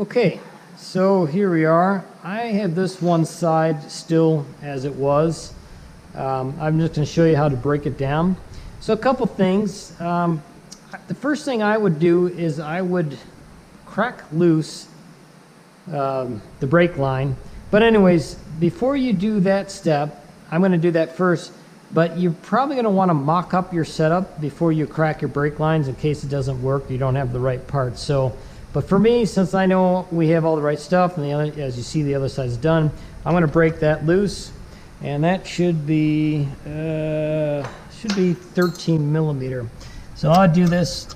Okay, so here we are. I have this one side still as it was. I'm just going to show you how to break it down. So a couple things. The first thing I would do is I would crack loose the brake line. But anyways, before you do that step, I'm going to do that first. But you're probably going to want to mock up your setup before you crack your brake lines in case it doesn't work, you don't have the right parts. So, but for me, since I know we have all the right stuff, and the other, as you see, the other side's done, I'm going to break that loose, and that should be 13 millimeter. So I'll do this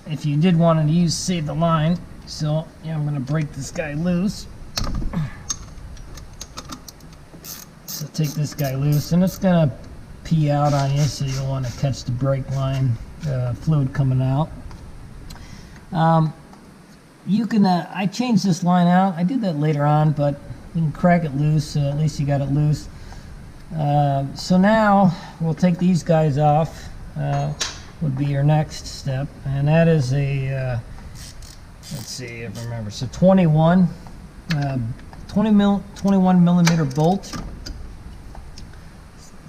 if you did want to use save the line. So yeah, I'm going to break this guy loose. So take this guy loose, and it's going to pee out on you, so you'll want to catch the brake line fluid coming out. You can I changed this line out. I did that later on, but you can crack it loose, so at least you got it loose. So now we'll take these guys off. Would be your next step, and that is a let's see if I remember. So 21 millimeter bolt.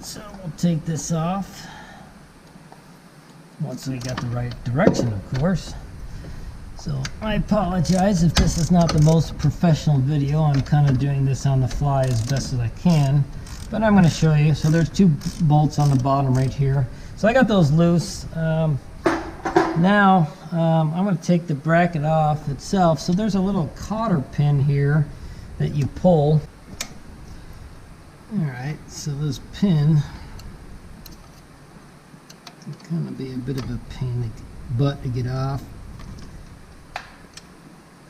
So we'll take this off once we got the right direction, of course. So I apologize if this is not the most professional video. I'm kind of doing this on the fly as best as I can, but I'm going to show you. So there's two bolts on the bottom right here. So I got those loose. Now I'm going to take the bracket off itself. So there's a little cotter pin here that you pull. Alright, so this pin can kind of be a bit of a pain in the butt to get off.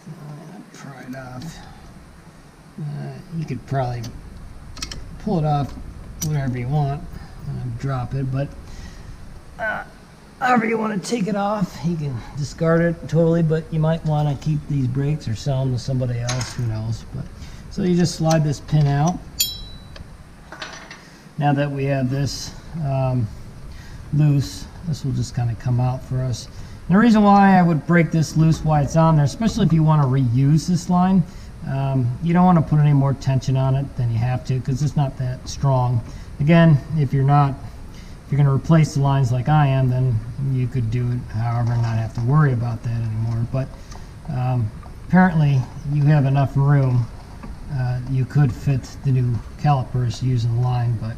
So I'm going to pry it off. You could probably pull it off whatever you want and drop it, but however you want to take it off, you can discard it totally, but you might want to keep these brakes or sell them to somebody else, who knows. But so you just slide this pin out. Now that we have this loose, this will just kind of come out for us. And the reason why I would break this loose while it's on there, especially if you want to reuse this line, you don't want to put any more tension on it than you have to, because it's not that strong. Again, if you're going to replace the lines like I am, then you could do it however and not have to worry about that anymore. But apparently you have enough room. You could fit the new calipers using the line, but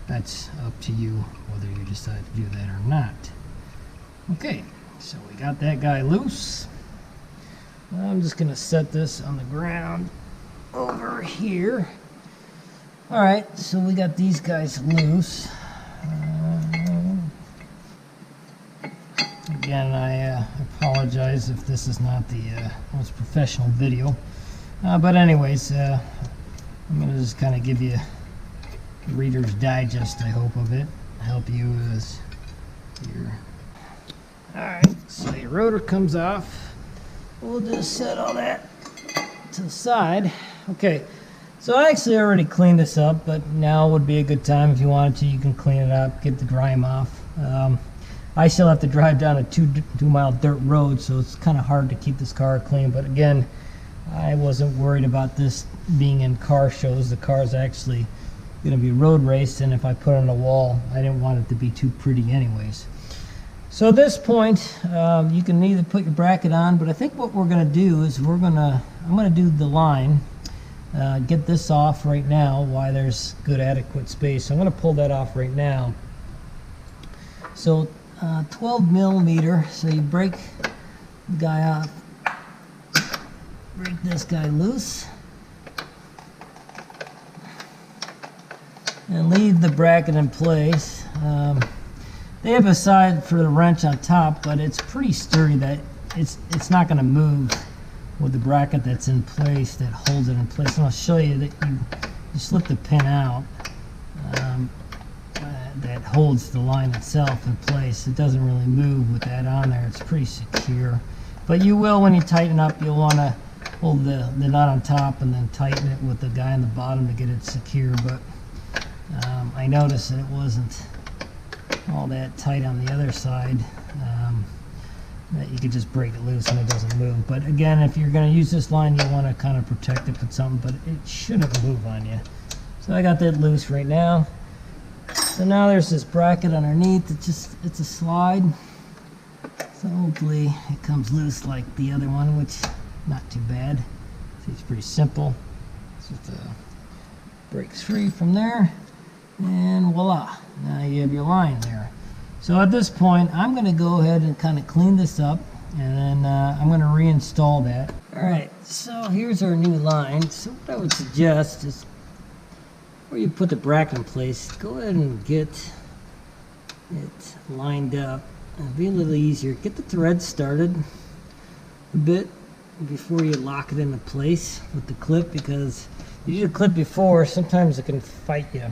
that's up to you whether you decide to do that or not. Okay, so we got that guy loose. I'm just going to set this on the ground over here. Alright, so we got these guys loose. Again, I apologize if this is not the most professional video. But anyways, I'm going to just kind of give you a Reader's Digest, I hope, of it. Help you as your... Alright, so your rotor comes off. We'll just set all that to the side. Okay, so I actually already cleaned this up, but now would be a good time if you wanted to. You can clean it up, get the grime off. I still have to drive down a 2-mile dirt road, so it's kind of hard to keep this car clean. But again, I wasn't worried about this being in car shows. The car is actually going to be road raced, and if I put it on a wall, I didn't want it to be too pretty anyways. So at this point, you can either put your bracket on, but I think what we're going to do is I'm going to do the line, get this off right now while there's good adequate space. So I'm going to pull that off right now. So 12 millimeter, so you break the guy off, break this guy loose, and leave the bracket in place. They have a side for the wrench on top, but it's pretty sturdy that it's not going to move with the bracket that's in place, that holds it in place. And I'll show you that you slip the pin out that holds the line itself in place. It doesn't really move with that on there. It's pretty secure. But you will, when you tighten up, you'll want to hold the nut on top and then tighten it with the guy on the bottom to get it secure. But I noticed that it wasn't all that tight on the other side. that you could just break it loose and it doesn't move. But again, if you're going to use this line, you want to kind of protect it with something, but it shouldn't move on you. So I got that loose right now. So now there's this bracket underneath. It's a slide. So hopefully it comes loose like the other one, which not too bad. See, it's pretty simple. So it breaks free from there, and voila! Now you have your line there. So at this point, I'm going to go ahead and kind of clean this up, and then I'm going to reinstall that. All right, so here's our new line. So what I would suggest is, before you put the bracket in place, go ahead and get it lined up. It'll be a little easier. Get the thread started a bit before you lock it into place with the clip, because you did a clip before, sometimes it can fight you.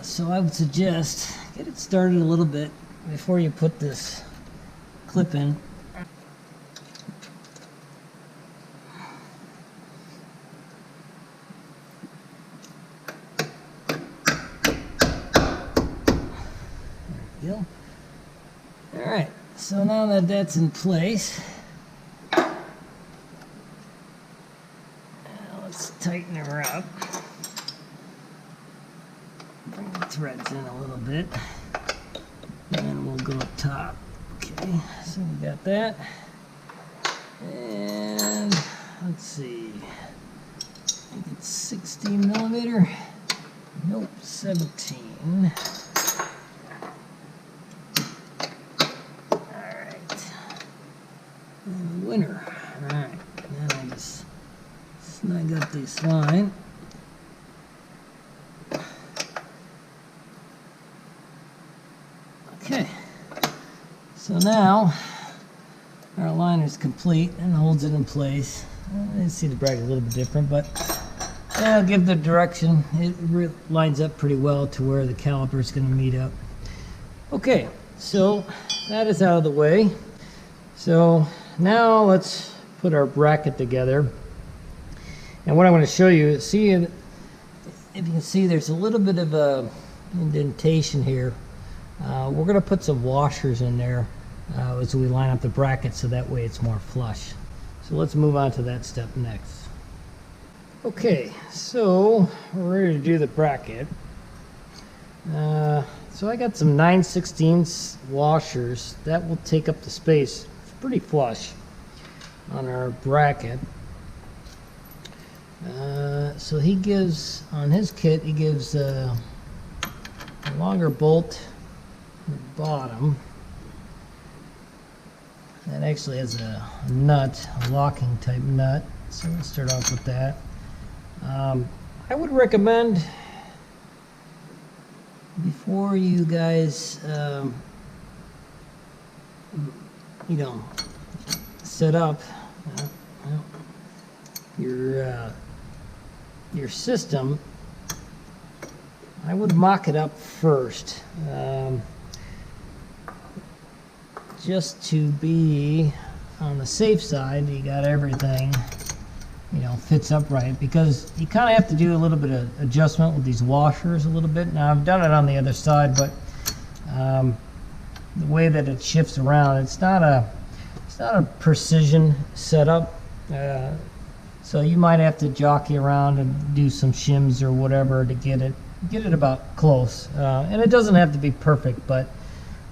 So I would suggest get it started a little bit before you put this clip in. There we go. Alright, so now that that's in place, let's tighten her up. Bring the threads in a little bit, and then we'll go up top. Okay, so we got that. And let's see, I think it's 16 millimeter. Nope, 17. Alright. And the winner. Alright, now I just snug up this line. Okay, so now our line is complete and holds it in place. You see the bracket a little bit different, but yeah, I'll give the direction. It lines up pretty well to where the caliper is going to meet up. Okay, so that is out of the way. So now let's put our bracket together. And what I want to show you, see if you can see, there's a little bit of a indentation here. We're going to put some washers in there as we line up the bracket, so that way it's more flush. So let's move on to that step next. Okay, so we're ready to do the bracket. So I got some 9/16 washers that will take up the space. It's pretty flush on our bracket. So he gives, on his kit, he gives a longer bolt on the bottom that actually has a nut, a locking type nut. So let's start off with that. I would recommend, before you guys you know, set up your system, I would mock it up first, just to be on the safe side. You got everything, you know, fits up right, because you kind of have to do a little bit of adjustment with these washers a little bit. Now I've done it on the other side, but the way that it shifts around, it's not a precision setup. So you might have to jockey around and do some shims or whatever to get it about close. And it doesn't have to be perfect, but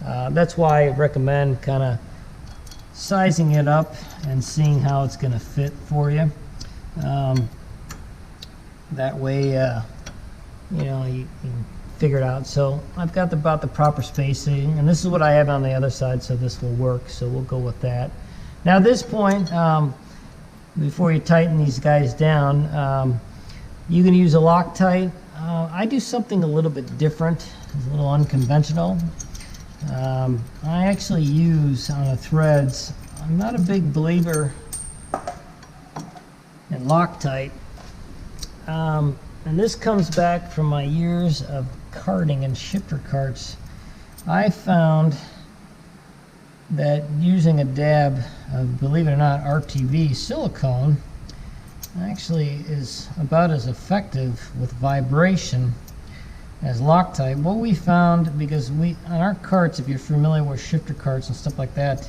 that's why I recommend kind of sizing it up and seeing how it's going to fit for you. That way, you know, you can figure it out. So I've got about the proper spacing, and this is what I have on the other side, so this will work. So we'll go with that. Now at this point, before you tighten these guys down, you can use a Loctite. I do something a little bit different, a little unconventional. I actually use on the threads, I'm not a big believer in Loctite, and this comes back from my years of carting and shifter carts. I found that using a dab of, believe it or not, RTV silicone actually is about as effective with vibration as Loctite. What we found, because on our carts, if you're familiar with shifter carts and stuff like that,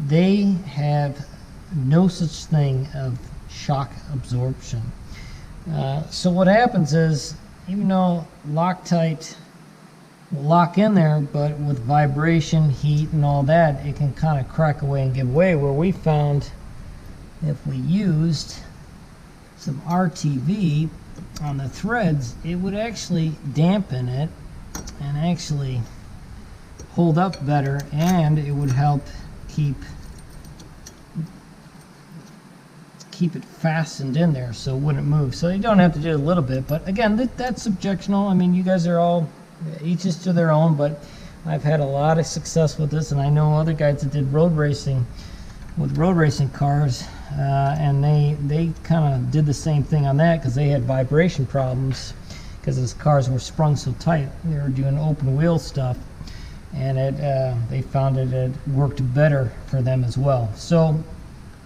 they have no such thing of shock absorption. So what happens is, even though Loctite will lock in there, but with vibration, heat, and all that, it can kind of crack away and give way. Where we found, if we used some RTV on the threads, it would actually dampen it and actually hold up better, and it would help keep it fastened in there so it wouldn't move. So you don't have to do a little bit, but again, that's subjectional. I mean, you guys are all, each is to their own, but I've had a lot of success with this, and I know other guys that did road racing with road racing cars, and they kind of did the same thing on that because they had vibration problems because his cars were sprung so tight. They were doing open wheel stuff, and they found it worked better for them as well. So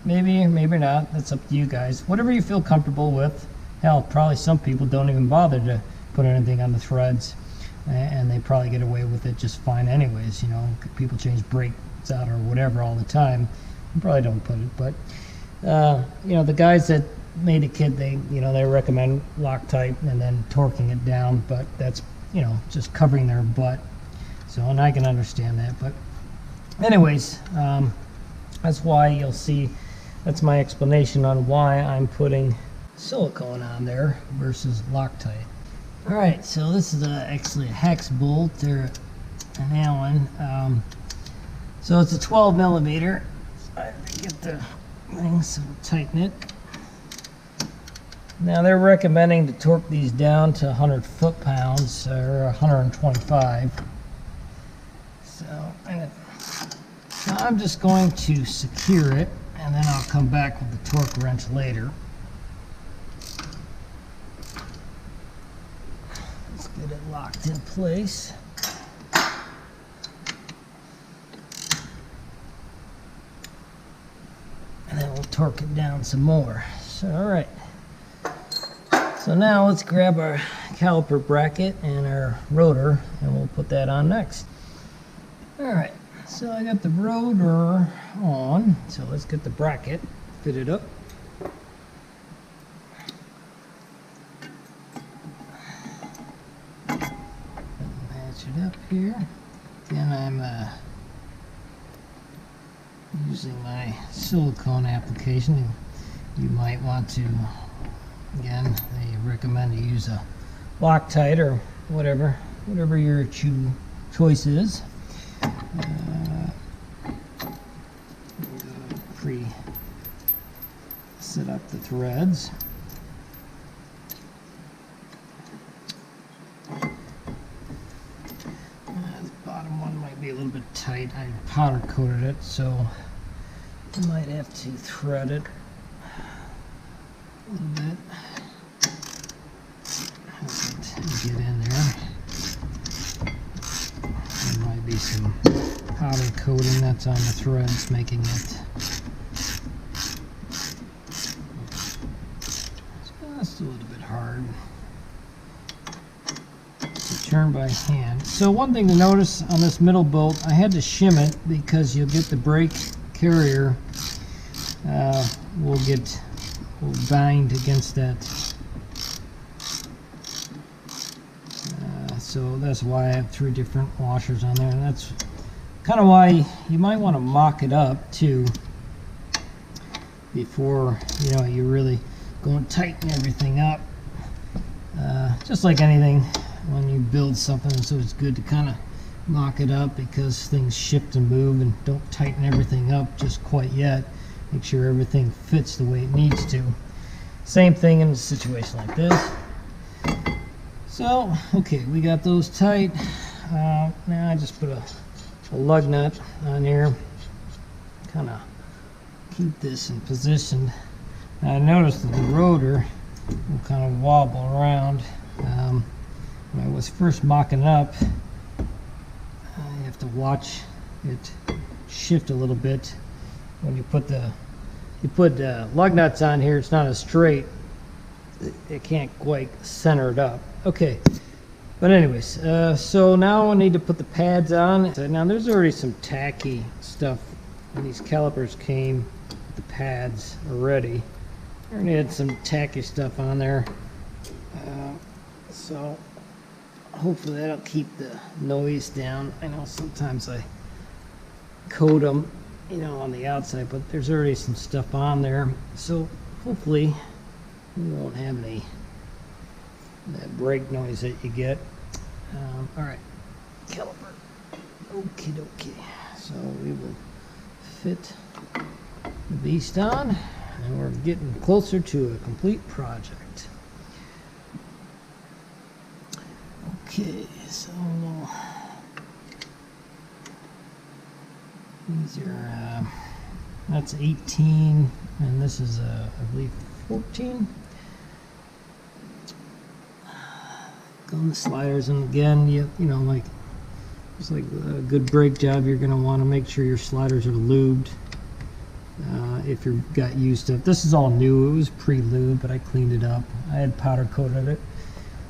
maybe, maybe not. That's up to you guys. Whatever you feel comfortable with. Hell, probably some people don't even bother to put anything on the threads, and they probably get away with it just fine anyways. You know, people change brakes out or whatever all the time. You probably don't put it, but you know, the guys that made the kit, they recommend Loctite and then torquing it down, but that's, you know, just covering their butt. So, and I can understand that, but anyways, that's why you'll see. That's my explanation on why I'm putting silicone on there versus Loctite. All right, so this is actually a hex bolt or an Allen. So it's a 12 millimeter. I get the thing, so we'll tighten it. Now they're recommending to torque these down to 100 foot-pounds or 125. So I'm just going to secure it, and then I'll come back with the torque wrench later. Let's get it locked in place. And then we'll torque it down some more. So, all right. So now let's grab our caliper bracket and our rotor, and we'll put that on next. All right. So I got the rotor on, so let's get the bracket fitted up. Match it up here. Then I'm using my silicone application. You might want to, again, they recommend to use a Loctite or whatever your choice is. Set up the threads. The bottom one might be a little bit tight. I powder coated it, so I might have to thread it a little bit. Help it get in there. There might be some powder coating that's on the threads making it. That's a little bit hard to turn by hand. So one thing to notice on this middle bolt, I had to shim it because you'll get the brake carrier will bind against that. So that's why I have 3 different washers on there, and that's kind of why you might want to mock it up too before you really go and tighten everything up. Just like anything, when you build something, so it's good to kind of mock it up because things shift and move, and don't tighten everything up just quite yet. Make sure everything fits the way it needs to. Same thing in a situation like this. So, okay, we got those tight. Now I just put a lug nut on here, kind of keep this in position. Now I noticed that the rotor will kind of wobble around. When I was first mocking up, you have to watch it shift a little bit. When you put lug nuts on here, it's not as straight. It can't quite center it up. Okay, But anyways, so now I need to put the pads on. Now there's already some tacky stuff, and these calipers came with the pads already. I already had some tacky stuff on there, so hopefully that'll keep the noise down. I know sometimes I coat them, you know, on the outside, but there's already some stuff on there, so hopefully we won't have any that brake noise that you get. All right, caliper. Okie dokie. So we will fit the beast on, and we're getting closer to a complete project. Okay, so these are that's 18, and this is I believe 14. On the sliders, and again, you know, like it's like a good brake job, you're going to want to make sure your sliders are lubed. If you've got used to it, this is all new. It was pre-lubed, but I cleaned it up. I had powder coated it.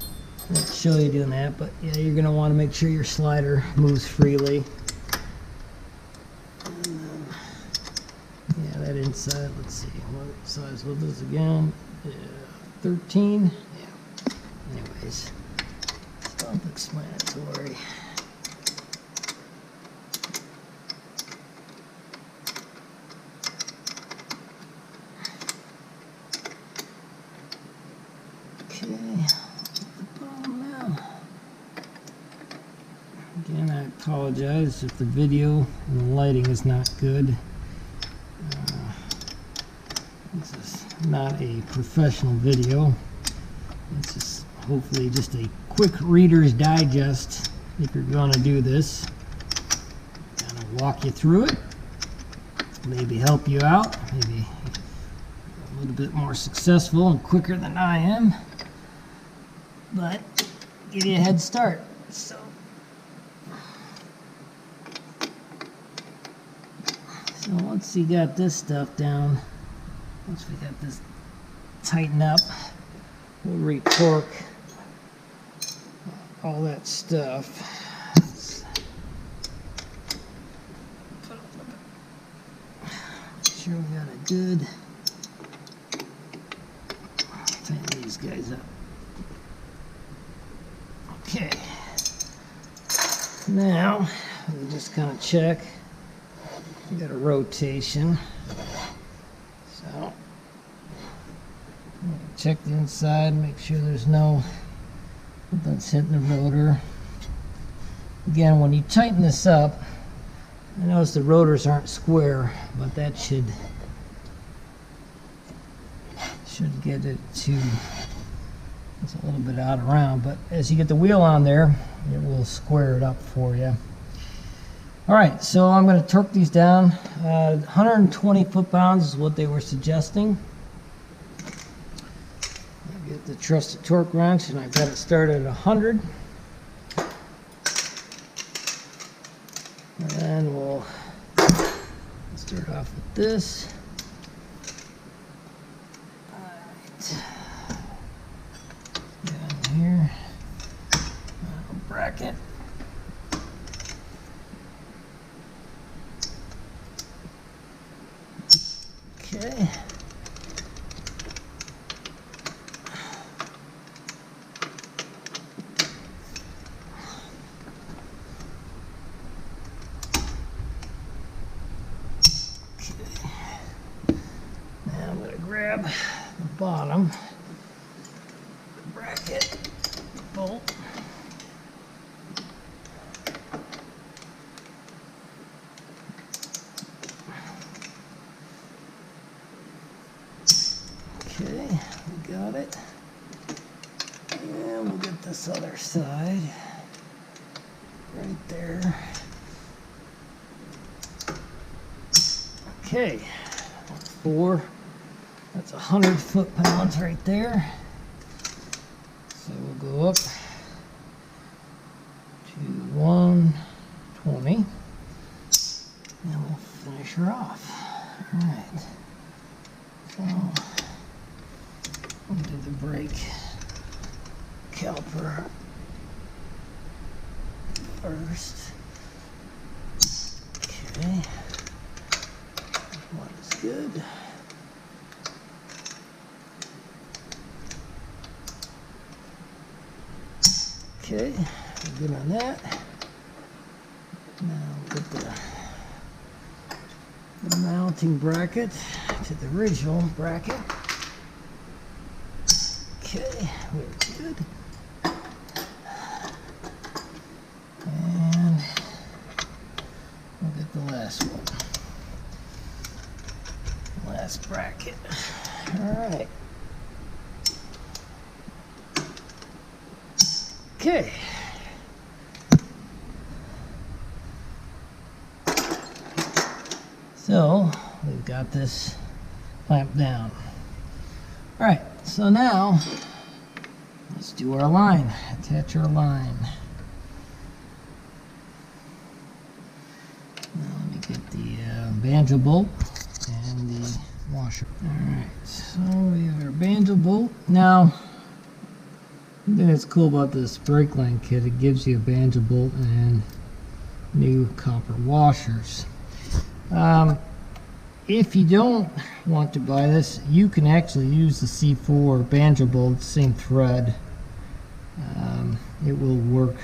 I won't show you doing that, but yeah, you're going to want to make sure your slider moves freely. And, yeah, that inside. Let's see what size was this again. Yeah, 13. Yeah. Anyways. Self-explanatory. Okay, the bottom now. Again, I apologize if the video and the lighting is not good. This is not a professional video. It's just hopefully just a quick Reader's Digest if you're going to do this. Kind of walk you through it, maybe help you out, maybe a little bit more successful and quicker than I am, but give you a head start. So once you got this stuff down, once we got this tightened up, we'll re-torque all that stuff. Make sure we got a good, tighten these guys up. Okay, now we'll just kind of check. We got a rotation, so check the inside, make sure there's no nothing's hitting the rotor. Again, when you tighten this up, I notice the rotors aren't square, but that should get it to, it's a little bit out around, but as you get the wheel on there, it will square it up for you. Alright, so I'm going to torque these down. 120 foot-pounds is what they were suggesting. I get the trusted torque wrench, and I've got it started at 100. And then we'll start off with this. Alright. Down here. Bracket. Okay. Now I'm going to grab the bottom bracket bolt. Okay, we got it. And we'll get this other side right there. Okay, that's 100 foot-pounds right there. So we'll go up to 120, and we'll finish her off. All right. So we'll do the brake caliper Okay. One is good. Okay, we're good on that. Now we'll put the mounting bracket to the original bracket. Okay, we're good. And we'll get the last one. Last bracket. Alright. Okay. So we've got this clamped down. Alright, so now let's do our line. Attach our line. Now let me get the banjo bolt and the washer. Alright, so we have our banjo bolt. Now, something that's cool about this brake line kit, it gives you a banjo bolt and new copper washers. If you don't want to buy this, you can actually use the C4 banjo bolt, same thread. It will work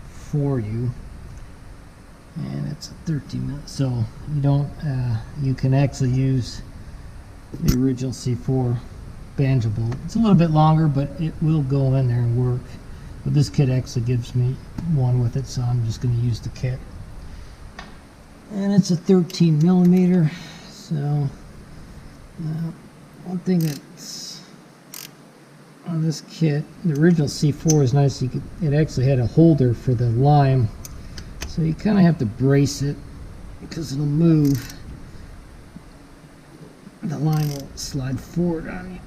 for you, and it's a 13 minutes, so you don't. You can actually use the original C4 banjo bolt. It's a little bit longer, but it will go in there and work. But this kit actually gives me one with it, so I'm just going to use the kit. And it's a 13 millimeter. So one thing that's on this kit, the original C4 is nice. It actually had a holder for the lime, so you kind of have to brace it because it'll move. The line will slide forward on you.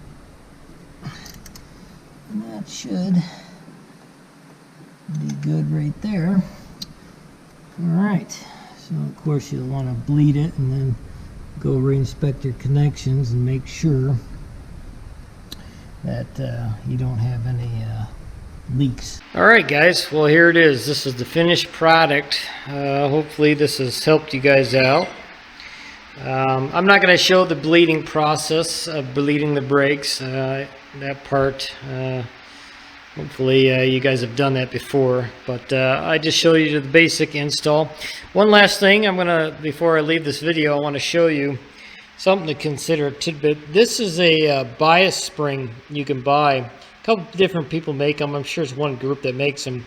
And that should be good right there. Alright, so of course you'll want to bleed it and then go re-inspect your connections and make sure that you don't have any leaks. Alright guys, well here it is. This is the finished product. Hopefully this has helped you guys out. I'm not going to show the bleeding process of bleeding the brakes, that part. Hopefully you guys have done that before, but I just show you the basic install. One last thing, before I leave this video, I want to show you something to consider, a tidbit. This is a bias spring you can buy. A couple different people make them. I'm sure it's one group that makes them,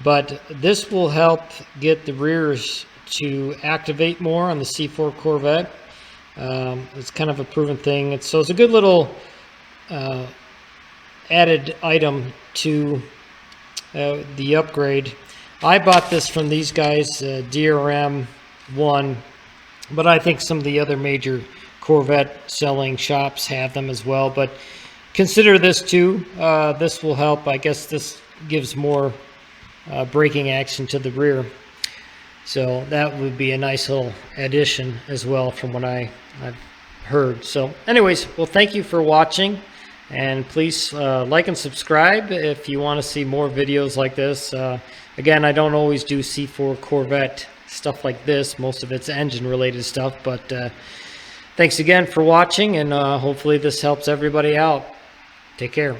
but this will help get the rears to activate more on the C4 Corvette. It's kind of a proven thing. So it's a good little added item to the upgrade. I bought this from these guys, DRM 1, but I think some of the other major Corvette selling shops have them as well. But consider this too. This will help. I guess this gives more braking action to the rear. So that would be a nice little addition as well from what I've heard. So anyways, well, thank you for watching. And please like and subscribe if you want to see more videos like this. Again, I don't always do C4 Corvette stuff like this. Most of it's engine related stuff. But thanks again for watching, and hopefully this helps everybody out. Take care.